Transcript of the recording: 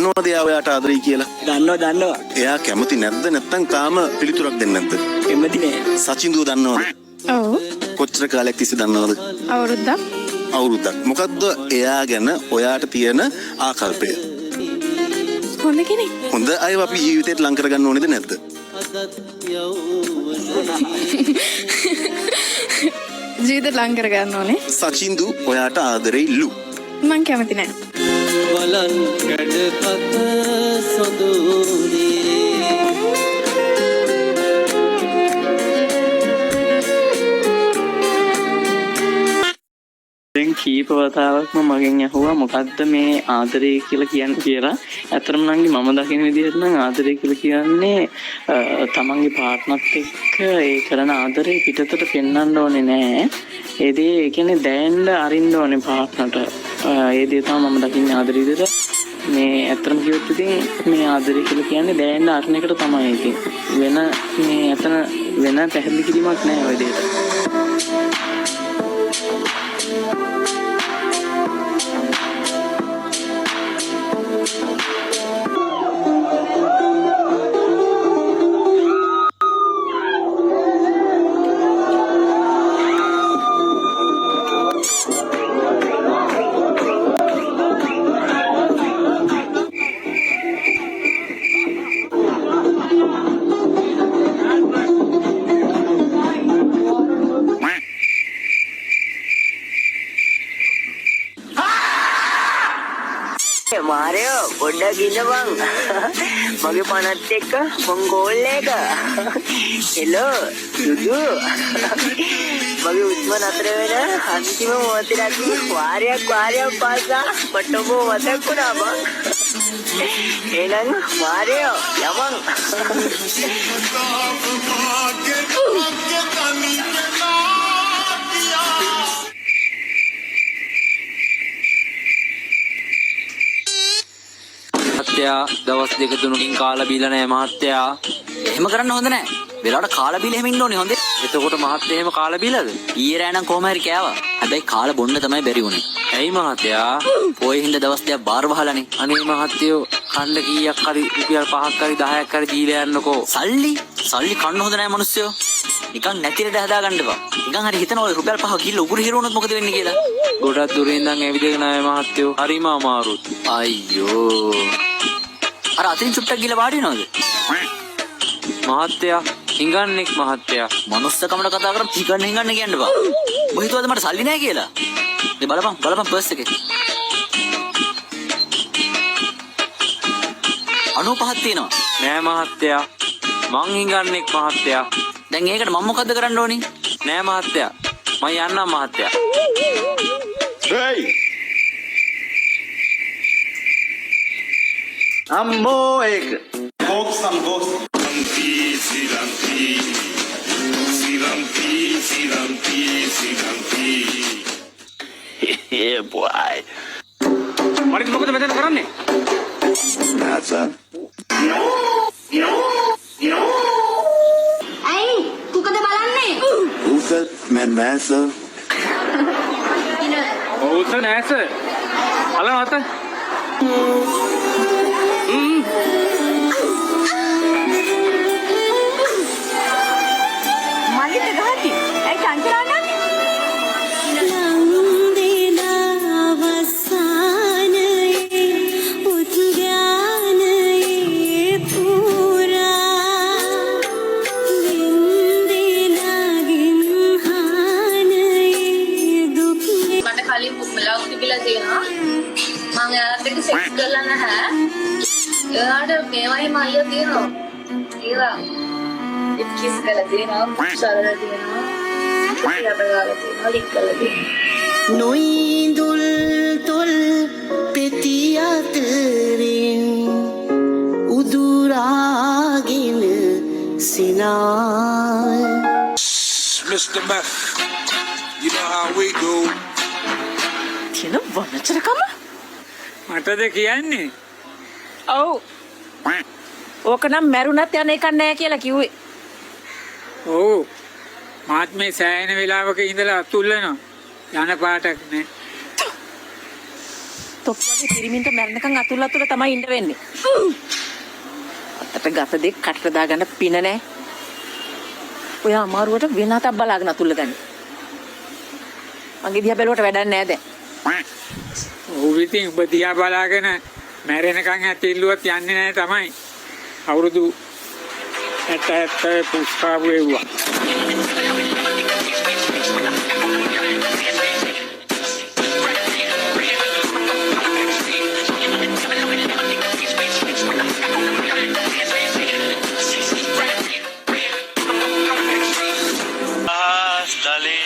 දන්නවද එයා ඔයාට ආදරෙයි කියලා? දන්නවා. එයා කැමති නැද්ද නැත්නම් තාම පිළිතුරක් දෙන්නේ නැද්ද? කැමති නෑ. සචින්දුව දන්නවද? ඔව්. කොච්චර කාලයක් තිස්සේ දන්නවද? අවුරුද්දක්. මොකද්ද එයා ගැන ඔයාට තියෙන ආකල්පය? හොඳ කෙනෙක්. හොඳ අයව අපි ජීවිතේට ලං කරගන්න ඕනේද නැද්ද? ජීවිත ලං කරගන්න ඕනේ. සචින්දු ඔයාට ආදරෙයිලු. මං කැමති නෑ. බලන් කඩපත සොඳුනේ දැන් කීප වතාවක්ම මගෙන් ඇහුවා මොකද්ද මේ ආදරය කියලා කියන්නේ කියලා. ඇත්තටම නම් මම දකින විදිහට නම් ආදරය කියලා කියන්නේ තමන්ගේ පාර්ට්නර්ත් එක්ක ඒ කරන ආදරේ පිටතට පෙන්වන්න ඕනේ නෑ. ඒ දේ කියන්නේ දැනෙන්න අරින්න ඕනේ පාර්ට්නර්ට. ඒ දේ තමයි මම දකින්නේ ආදරය විදිහට. මේ ඇත්තටම කිව්වොත් ඉතින් මේ ආදරය කියලා කියන්නේ දැනෙන්න අරින එකට තමයි. ඉතින් වෙන මේ ඇතන වෙන පැහැදිලි කිරීමක් නෑ ඔය දෙයට. මාරයෝ පොඩ්ඩක් ඉන්න බං. මගේ පනත් එක්ක මං ගෝල් එක. හෙලෝ දුදු. මගේ උස්ම නතර වෙන අන්තිම මොහොතේදී වාරයක් පාසා මටම මතක් වුණා බං. එහෙනම් මාරයෝ යමං. මහත්තයා දවස් දෙක තුනකින් කාලා බීලා නැහැ මහත්තයා. එහෙම කරන්න හොඳ නැහැ. වෙලාවට කාලා බීලා එහෙම ඉන්න ඕනේ හොඳේ. එතකොට මහත්තයා එහෙම කාලා බීලාද? ඊයේ රෑ නම් කොහම හරි කෑවා. හැබැයි කාලා බොන්න තමයි බැරි වුනේ. ඇයි මහත්තයා? පොයේ හින්දා දවස් දෙකක් බාර වහලානේ. අනේ මහත්තයෝ කන්න කීයක් හරි රුපියල් 5ක් හරි 10ක් හරි දීලා යන්නකෝ. සල්ලි කන්න හොඳ නැහැ මිනිස්සුયો. නිකන් නැතිරට හදාගන්න එපා. නිකන් හරි හිතනවා ඔය රුපියල් 5 කිල්ල උගුරු හිරුණොත් මොකද වෙන්නේ කියලා. ගොඩක් දුරින් ඉඳන් ඇවිදගෙන ආවේ මහත්තයෝ. හරිම අමාරුත්. අයියෝ. අර අතින් චුට්ටක් ගිහලා වාඩි වෙනවද? මහත්තයා හිඟන්නෙක් මහත්තයා. මනුස්සකමට කතා කරලා චිකන් හිඟන්න කියන්න බා. ඔබ හිතුවද මට සල්ලි නැහැ කියලා? මේ බලපන් පර්ස් එකේ. 95ක් තියෙනවා. නෑ මහත්තයා. මං හිඟන්නෙක් මහත්තයා. දැන් ඒකට මම මොකද්ද කරන්න ඕනි? නෑ මහත්තයා. මම යන්නම් මහත්තයා. hey අම්මෝ ඒක Box. Yeah boy. මරිත් මොකද මෙතන කරන්නේ? ඇයි කුකද බලන්නේ? ඔව්ස නෑස. අලවත. මල්ලිට ගහති. ඇයි චංචලා නම්? කලින් මුලව තිබිලා තියෙනවා. මම එයාට එක සෙක්ස් කරලා නැහැ. එයාට මේවයි මයිය තියෙනවා. ඒවා කිස් කරලා තියෙනවා, සරලා තියෙනවා. යාපරලා තියෙනවා, ලික් කරලා තියෙනවා. නොයිඳුල් තොල් පෙති අතරින් උදුරාගෙන සිනාල් Mr. Meth, you know how we do. තියෙන වනචරකම මටද කියන්නේ? ඔව්. ඕක නම් මැරුණත් යන එකක් නෑ කියලා කිව්වේ. ඔව්. මාත් මේ සෑහෙන වෙලාවක ඉඳලා අතුල්ලනවා. යන පාටක් නෑ. තොප්පගේ පිරිමින්ට මැරෙනකන් අතුල් අතුල තමයි ඉන්න වෙන්නේ. අතට ගත දෙක කටට දාගන්න පින නැහැ. ඔය අමාරුවට වෙන අතක් බලාගෙන අතුල්ල ගන්න. මගේ දිහා බැලුවට වැඩක් නැහැ දැන්. ඔව් ඉතින් ඔබ දිහා බලාගෙන මැරෙනකන් ඇතිල්ලුවත් යන්නේ නැහැ තමයි. අවුරුදු 70 පුස්කාපු එව්වා. Stale